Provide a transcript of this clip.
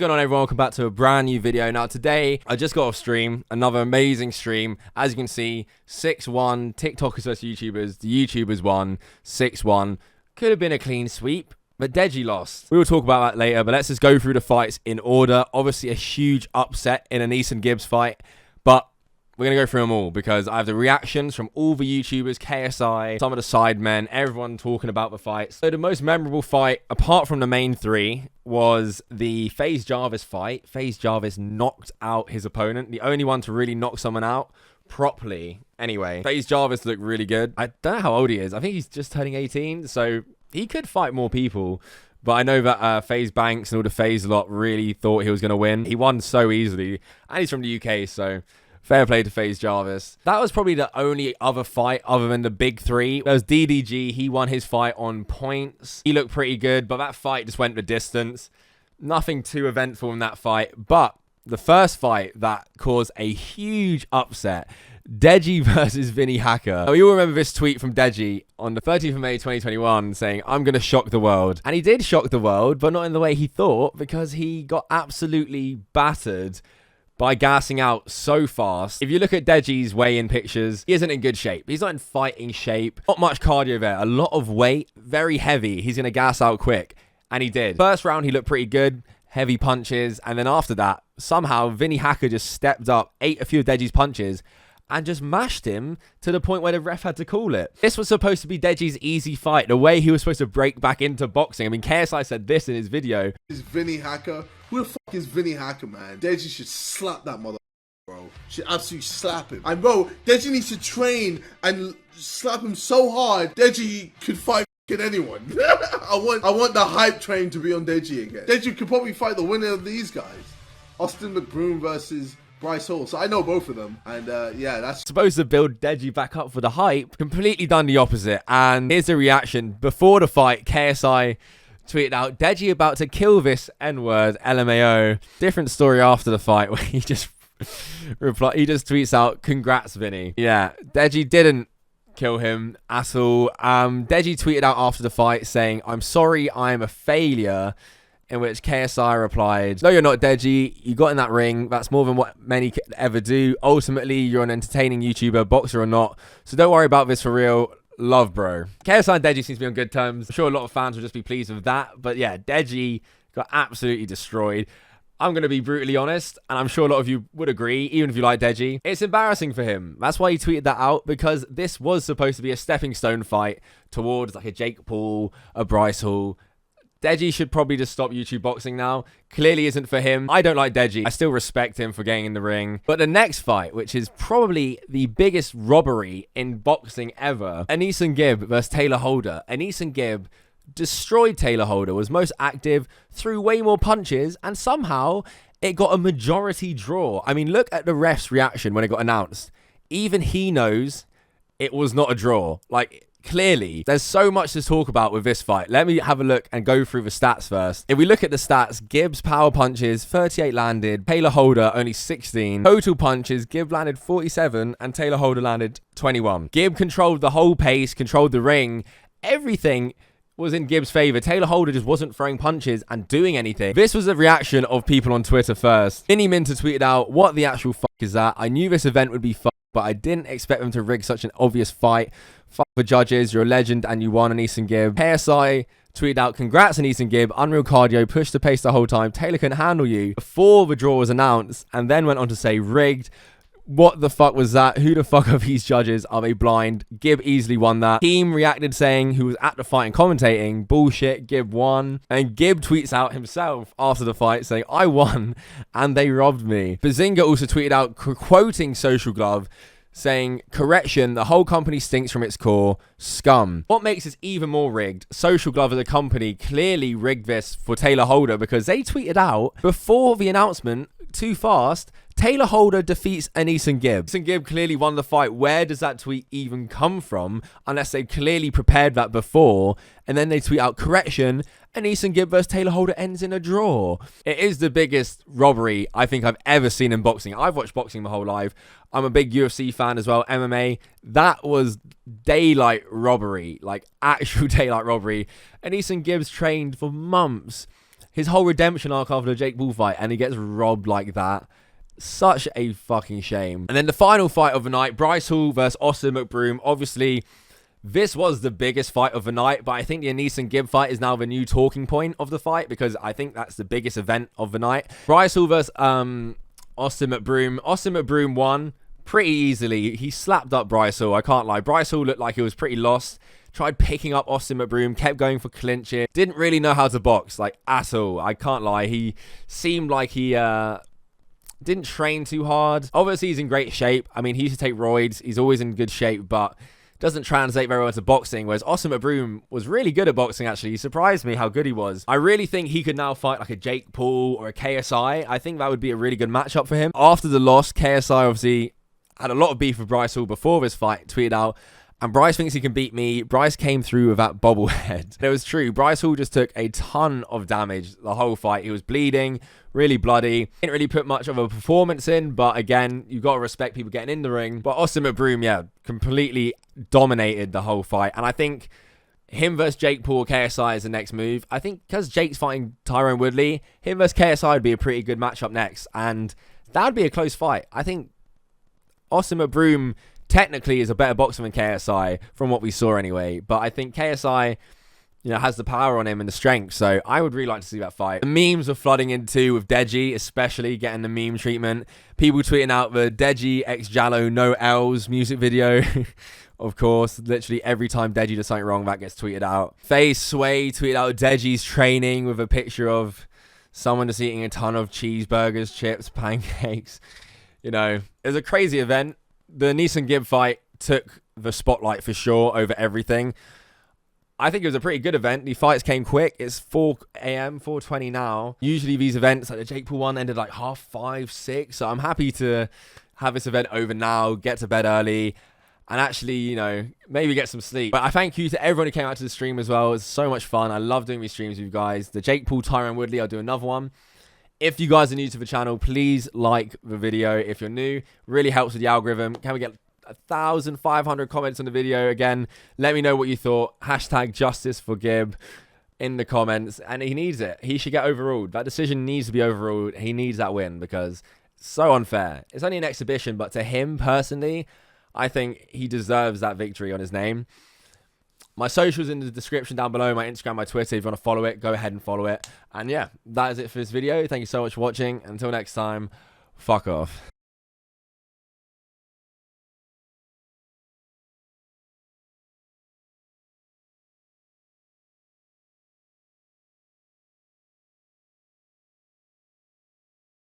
going on, everyone? Welcome back to a brand new video. Now today I just got off stream, another amazing stream. As you can see, 6-1 TikTokers versus YouTubers. The YouTubers won 6-1. Could have been a clean sweep, but Deji lost. We will talk about that later, but let's just go through the fights in order. Obviously a huge upset in an AnEsonGib's fight, but we're going to go through them all because I have the reactions from all the YouTubers, KSI, some of the sidemen, everyone talking about the fights. So the most memorable fight, apart from the main three, was the FaZe Jarvis fight. FaZe Jarvis knocked out his opponent, the only one to really knock someone out properly. Anyway, FaZe Jarvis looked really good. I don't know how old he is. I think he's just turning 18, so he could fight more people. But I know that FaZe Banks and all the FaZe lot really thought he was going to win. He won so easily, and he's from the UK, so fair play to FaZe Jarvis. That was probably the only other fight other than the big three. There was DDG. He won his fight on points. He looked pretty good, but that fight just went the distance. Nothing too eventful in that fight. But the first fight that caused a huge upset, Deji versus Vinnie Hacker. We all remember this tweet from Deji on the 30th of May 2021 saying, "I'm going to shock the world." And he did shock the world, but not in the way he thought, because he got absolutely battered by gassing out so fast. If you look at Deji's weigh-in pictures, he isn't in good shape. He's not in fighting shape. Not much cardio there. A lot of weight. Very heavy. He's going to gas out quick. And he did. First round, he looked pretty good. Heavy punches. And then after that, somehow, Vinnie Hacker just stepped up, ate a few of Deji's punches, and just mashed him to the point where the ref had to call it. This was supposed to be Deji's easy fight. The way he was supposed to break back into boxing. I mean, KSI said this in his video. Is Vinnie Hacker? Who the fuck is Vinnie Hacker, man? Deji should slap that mother, bro. Should absolutely slap him. And bro, Deji needs to train and slap him so hard, Deji could fight anyone. I want the hype train to be on Deji again. Deji could probably fight the winner of these guys. Austin Mcbroom versus Bryce. So I know both of them, and yeah, that's supposed to build Deji back up for the hype. Completely done the opposite. And here's the reaction before the fight. KSI tweeted out, "Deji about to kill this N-word, LMAO." Different story after the fight where he just tweets out, "Congrats, Vinny." Yeah, Deji didn't kill him at all. Deji tweeted out after the fight saying, "I'm sorry, I'm a failure." In which KSI replied, "No, you're not, Deji. You got in that ring. That's more than what many could ever do. Ultimately, you're an entertaining YouTuber, boxer or not. So don't worry about this for real. Love, bro." KSI and Deji seems to be on good terms. I'm sure a lot of fans will just be pleased with that. But yeah, Deji got absolutely destroyed. I'm going to be brutally honest, and I'm sure a lot of you would agree, even if you like Deji. It's embarrassing for him. That's why he tweeted that out, because this was supposed to be a stepping stone fight towards like a Jake Paul, a Bryce Hall. Deji should probably just stop YouTube boxing now. Clearly isn't for him. I don't like Deji. I still respect him for getting in the ring. But the next fight, which is probably the biggest robbery in boxing ever, AnEsonGib versus Taylor Holder. AnEsonGib destroyed Taylor Holder, was most active, threw way more punches, and somehow it got a majority draw. I mean, look at the ref's reaction when it got announced. Even he knows it was not a draw. Like, clearly, there's so much to talk about with this fight. Let me have a look and go through the stats first. If we look at the stats, Gibbs power punches, 38 landed. Taylor Holder only 16. Total punches, Gibb landed 47 and Taylor Holder landed 21. Gibb controlled the whole pace, controlled the ring. Everything was in Gibbs' favor. Taylor Holder just wasn't throwing punches and doing anything. This was the reaction of people on Twitter first. Miniminter tweeted out, "What the actual fuck is that? I knew this event would be fun, but I didn't expect them to rig such an obvious fight. Fuck the judges, you're a legend and you won, AnEsonGib." KSI tweeted out, "Congrats, AnEsonGib. Unreal cardio, pushed the pace the whole time. Taylor couldn't handle you," before the draw was announced, and then went on to say, "Rigged. What the fuck was that? Who the fuck are these judges? Are they blind? Gib easily won that." Keem reacted saying, who was at the fight and commentating, "Bullshit, Gib won." And Gib tweets out himself after the fight saying, "I won and they robbed me." Bazinga also tweeted out, quoting Social Glove, saying, "Correction, the whole company stinks from its core. Scum." What makes this even more rigged, Social Glove as a company clearly rigged this for Taylor Holder, because they tweeted out before the announcement, too fast, Taylor Holder defeats AnEsonGib. AnEsonGib clearly won the fight. Where does that tweet even come from? Unless they clearly prepared that before, and then they tweet out, "Correction, AnEsonGib versus Taylor Holder ends in a draw." It is the biggest robbery I think I've ever seen in boxing. I've watched boxing my whole life. I'm a big UFC fan as well, MMA. That was daylight robbery, like actual daylight robbery. AnEsonGib's trained for months. his whole redemption arc after the Jake Paul fight, and he gets robbed like that. Such a fucking shame. And then the final fight of the night, Bryce Hall versus Austin Mcbroom. Obviously, this was the biggest fight of the night, but I think the AnEsonGib fight is now the new talking point of the fight, because I think that's the biggest event of the night. Bryce Hall versus Austin Mcbroom. Austin Mcbroom won pretty easily. He slapped up Bryce Hall, I can't lie. Bryce Hall looked like he was pretty lost. Tried picking up Austin Mcbroom, kept going for clinching. Didn't really know how to box, like, at all. I can't lie. He seemed like he didn't train too hard. Obviously, he's in great shape. I mean, he used to take roids. He's always in good shape, but doesn't translate very well to boxing, whereas Austin Mcbroom was really good at boxing, actually. He surprised me how good he was. I really think he could now fight like a Jake Paul or a KSI. I think that would be a really good matchup for him. After the loss, KSI obviously had a lot of beef with Bryce Hall before this fight, tweeted out, and Bryce thinks he can beat me. Bryce came through with that bobblehead. And it was true. Bryce Hall just took a ton of damage the whole fight. He was bleeding, really bloody. Didn't really put much of a performance in, but again, you got to respect people getting in the ring. But Austin Mcbroom, yeah, completely dominated the whole fight. And I think him versus Jake Paul or KSI is the next move. I think because Jake's fighting Tyron Woodley, him versus KSI would be a pretty good matchup next. And that would be a close fight. I think Austin Mcbroom technically is a better boxer than KSI from what we saw anyway, but I think KSI, you know, has the power on him and the strength, so I would really like to see that fight. The memes are flooding in too, with Deji especially getting the meme treatment. People tweeting out the Deji x Jallo no L's music video. Of course, literally every time Deji does something wrong, that gets tweeted out. Face Sway tweeted out Deji's training with a picture of someone just eating a ton of cheeseburgers, chips, pancakes. You know, it was a crazy event. The AnEsonGib fight took the spotlight for sure over everything. I think it was a pretty good event. The fights came quick. It's 4 a.m., 4:20 now. Usually these events, like the Jake Paul one, ended like 5:30, 6. So I'm happy to have this event over now, get to bed early, and actually, you know, maybe get some sleep. But I thank you to everyone who came out to the stream as well. It was so much fun. I love doing these streams with you guys. The Jake Paul, Tyron Woodley, I'll do another one. If you guys are new to the channel, please like the video. If you're new, really helps with the algorithm. Can we get 1,500 comments on the video? Again, let me know what you thought. Hashtag justice for Gib in the comments. And he needs it. He should get overruled. That decision needs to be overruled. He needs that win because it's so unfair. It's only an exhibition, but to him personally, I think he deserves that victory on his name. My socials in the description down below, my Instagram, my Twitter. If you want to follow it, go ahead and follow it. And yeah, that is it for this video. Thank you so much for watching. Until next time, fuck off.